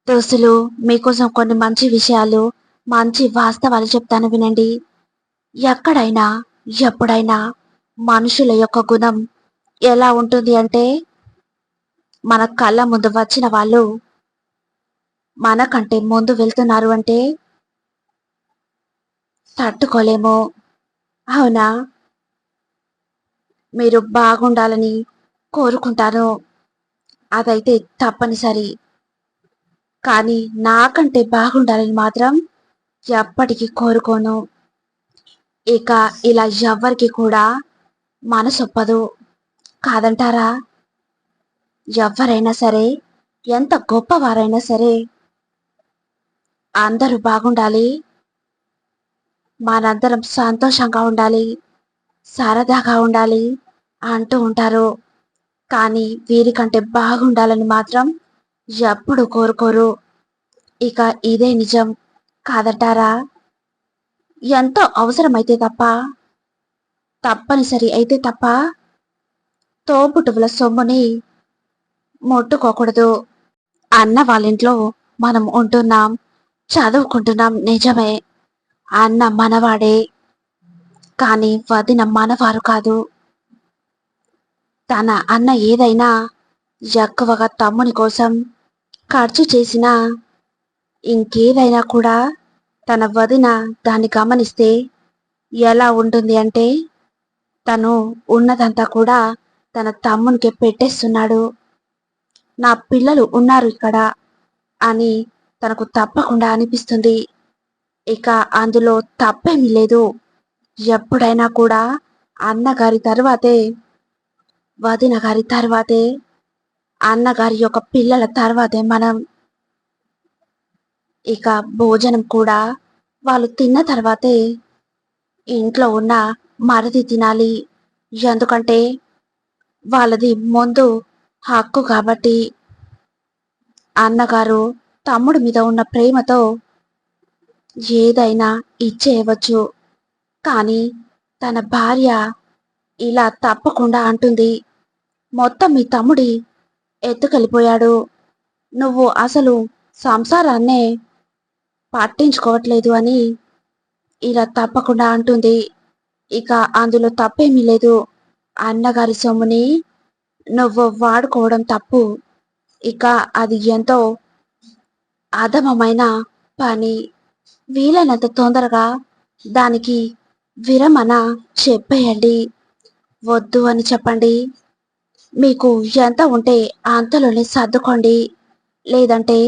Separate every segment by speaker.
Speaker 1: దోస్తులు, మీకోసం కొన్ని మంచి విషయాలు, మంచి వాస్తవాలు చెప్తాను వినండి. ఎక్కడైనా, ఎప్పుడైనా మనుషుల యొక్క గుణం ఎలా ఉంటుంది అంటే, మన కళ్ళ ముందు వచ్చిన వాళ్ళు మనకంటే ముందు వెళ్తున్నారు అంటే తట్టుకోలేము. అవునా? మీరు బాగుండాలని కోరుకుంటాను. అదైతే తప్పనిసరి. కానీ నాకంటే బాగుండాలని మాత్రం ఎప్పటికీ కోరుకోను. ఇక ఇలా ఎవ్వరికి కూడా మనసొప్పదు. కాదంటారా? ఎవ్వరైనా సరే, ఎంత గొప్పవారైనా సరే, అందరూ బాగుండాలి, మనందరం సంతోషంగా ఉండాలి, సరదాగా ఉండాలి అంటూ ఉంటారు. కానీ వీరికంటే బాగుండాలని మాత్రం ఎప్పుడు కోరుకోరు. ఇక ఇదే నిజం. కాదంటారా? ఎంతో అవసరమైతే తప్ప, తప్పనిసరి అయితే తప్ప తోబుట్టువుల సొమ్ముని ముట్టుకోకూడదు. అన్న వాళ్ళింట్లో మనం ఉంటున్నాం, చదువుకుంటున్నాం నిజమే. అన్న మనవాడే, కానీ వదిన మనవారు కాదు. తన అన్న ఏదైనా ఎక్కువగా తమ్ముని కోసం ఖర్చు చేసినా, ఇంకేదైనా కూడా తన వదిన దాన్ని గమనిస్తే ఎలా ఉంటుంది అంటే, తను ఉన్నదంతా కూడా తన తమ్మునికి పెట్టేస్తున్నాడు. నా పిల్లలు ఉన్నారు ఇక్కడ అని తనకు తప్పకుండా అనిపిస్తుంది. ఇక అందులో తప్పేమీ లేదు. ఎప్పుడైనా కూడా అన్నగారి తర్వాతే, వదిన గారి తర్వాతే, అన్నగారి యొక్క పిల్లల తర్వాతే మనం. ఇక భోజనం కూడా వాళ్ళు తిన్న తర్వాతే ఇంట్లో ఉన్న మరిది తినాలి. ఎందుకంటే వాళ్ళది ముందు హక్కు కాబట్టి. అన్నగారు తమ్ముడి మీద ఉన్న ప్రేమతో ఏదైనా ఇచ్చేయవచ్చు. కానీ తన భార్య ఇలా తప్పకుండా అంటుంది, మొత్తం మీ తమ్ముడి ఎత్తుకెళ్ళిపోయాడు, నువ్వు అసలు సంసారాన్నే పట్టించుకోవట్లేదు అని ఇలా తప్పకుండా అంటుంది. ఇక అందులో తప్పేమీ లేదు. అన్నగారి సొమ్ముని నువ్వు వాడుకోవడం తప్పు. ఇక అది ఎంతో అధమమైన పని. వీలైనంత తొందరగా దానికి విరమణ చెప్పేయండి. వద్దు అని చెప్పండి. మీకు ఎంత ఉంటే అంతలోనే సర్దుకోండి. లేదంటే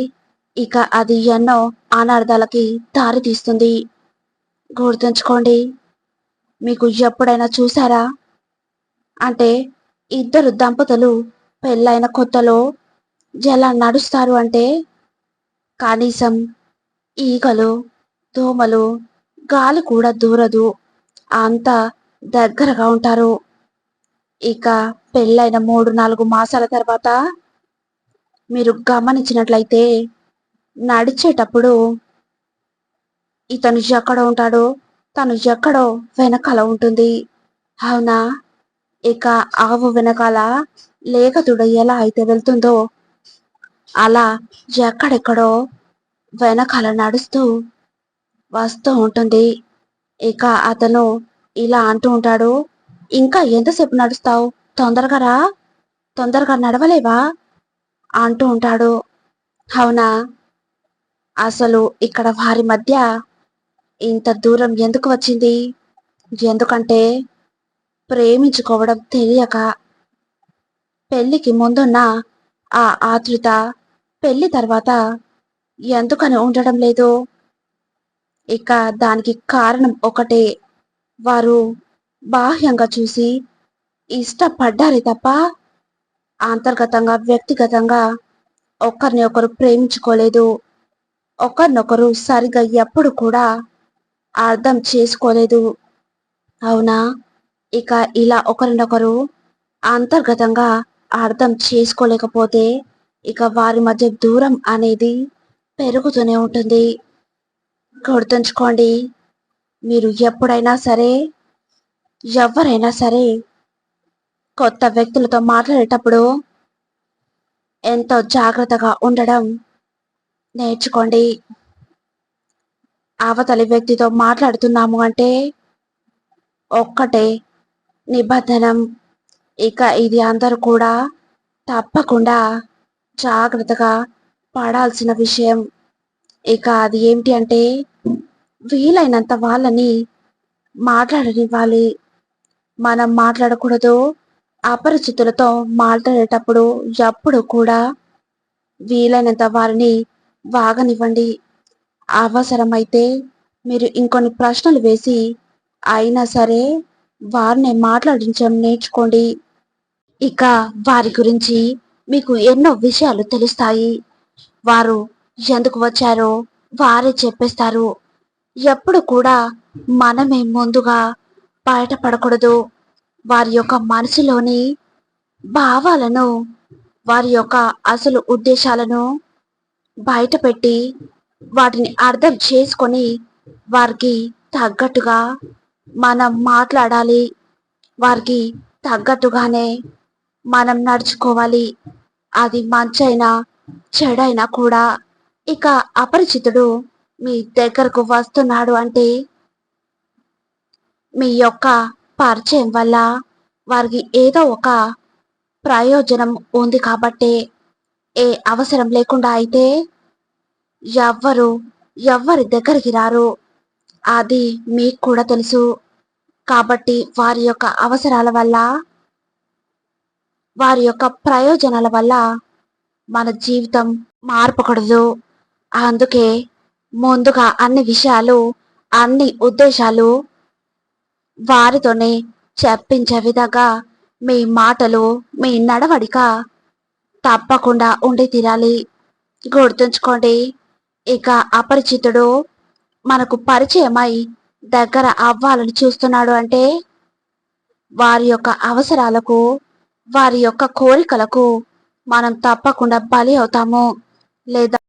Speaker 1: ఇక అది ఎన్నో అనార్థాలకి దారితీస్తుంది. గుర్తుంచుకోండి. మీకు ఎప్పుడైనా చూసారా? అంటే ఇద్దరు దంపతులు పెళ్ళైన కొత్తలో ఎలా నడుస్తారు అంటే, కనీసం ఈగలు, దోమలు, గాలి కూడా దూరదు. అంత దగ్గరగా ఉంటారు. ఇక పెళ్ళైన 3-4 మాసాల తర్వాత మీరు గమనించినట్లయితే నడిచేటప్పుడు ఇతను ఎక్కడో ఉంటాడో, తను ఎక్కడో వెనకాల ఉంటుంది. అవునా? ఇక ఆవు వెనకాల లేగదూడ ఎలా అయితే వెళ్తుందో అలా ఎక్కడెక్కడో వెనకాల నడుస్తూ వస్తూ ఉంటుంది. ఇక అతను ఇలా అంటూ ఉంటాడు, ఇంకా ఎంతసేపు నడుస్తావు, తొందరగా రా, తొందరగా నడవలేవా అంటూ ఉంటాడు. అవునా? అసలు ఇక్కడ వారి మధ్య ఇంత దూరం ఎందుకు వచ్చింది? ఎందుకంటే ప్రేమించుకోవడం తెలియక. పెళ్లికి ముందున్న ఆ ఆతృత పెళ్లి తర్వాత ఎందుకని ఉండడం లేదు? ఇక దానికి కారణం ఒకటే. వారు బాహ్యంగా చూసి ఇష్టపడ్డారే తప్ప అంతర్గతంగా, వ్యక్తిగతంగా ఒకరిని ఒకరు ప్రేమించుకోలేదు. ఒకరినొకరు సరిగా ఎప్పుడు కూడా అర్థం చేసుకోలేదు. అవునా? ఇక ఇలా ఒకరినొకరు అంతర్గతంగా అర్థం చేసుకోలేకపోతే ఇక వారి మధ్య దూరం అనేది పెరుగుతూనే ఉంటుంది. గుర్తుంచుకోండి. మీరు ఎప్పుడైనా సరే, ఎవరైనా సరే కొత్త వ్యక్తులతో మాట్లాడేటప్పుడు ఎంతో జాగ్రత్తగా ఉండడం నేర్చుకోండి. అవతలి వ్యక్తితో మాట్లాడుతున్నాము అంటే ఒక్కటే నిబంధనం. ఇక ఇది అందరూ కూడా తప్పకుండా జాగ్రత్తగా పడాల్సిన విషయం. ఇక అది ఏంటి అంటే వీలైనంత వాళ్ళని మాట్లాడనివ్వాలి. మనం మాట్లాడకూడదు. అపరిచితులతో మాట్లాడేటప్పుడు ఎప్పుడు కూడా వీలైనంత వారిని వాగనివ్వండి. అవసరమైతే మీరు ఇంకొన్ని ప్రశ్నలు వేసి అయినా సరే వారిని మాట్లాడించడం నేర్చుకోండి. ఇక వారి గురించి మీకు ఎన్నో విషయాలు తెలుస్తాయి. వారు ఎందుకు వచ్చారో వారే చెప్పేస్తారు. ఎప్పుడు కూడా మనమే ముందుగా బయటపడకూడదు. వారి యొక్క మనసులోని భావాలను, వారి యొక్క అసలు ఉద్దేశాలను బయటపెట్టి వాటిని అర్థం చేసుకొని వారికి తగ్గట్టుగా మనం మాట్లాడాలి. వారికి తగ్గట్టుగానే మనం నడుచుకోవాలి. అది మంచైనా చెడైనా కూడా. ఇక అపరిచితుడు మీ దగ్గరకు వస్తున్నాడు అంటే మీ యొక్క పరిచయం వల్ల వారికి ఏదో ఒక ప్రయోజనం ఉంది కాబట్టే. ఏ అవసరం లేకుండా అయితే ఎవ్వరు ఎవ్వరి దగ్గరికి రారు. అది మీకు కూడా తెలుసు. కాబట్టి వారి యొక్క అవసరాల వల్ల, వారి యొక్క ప్రయోజనాల వల్ల మన జీవితం మారపకూడదు. అందుకే ముందుగా అన్ని విషయాలు, అన్ని ఉద్దేశాలు వారితోనే చెప్పించే విధంగా మీ మాటలు, మీ నడవడిక తప్పకుండా ఉండి తీరాలి. గుర్తుంచుకోండి. ఇక అపరిచితుడు మనకు పరిచయమై దగ్గర అవ్వాలని చూస్తున్నాడు అంటే వారి యొక్క అవసరాలకు, వారి యొక్క కోరికలకు మనం తప్పకుండా బలి అవుతాము. లేదా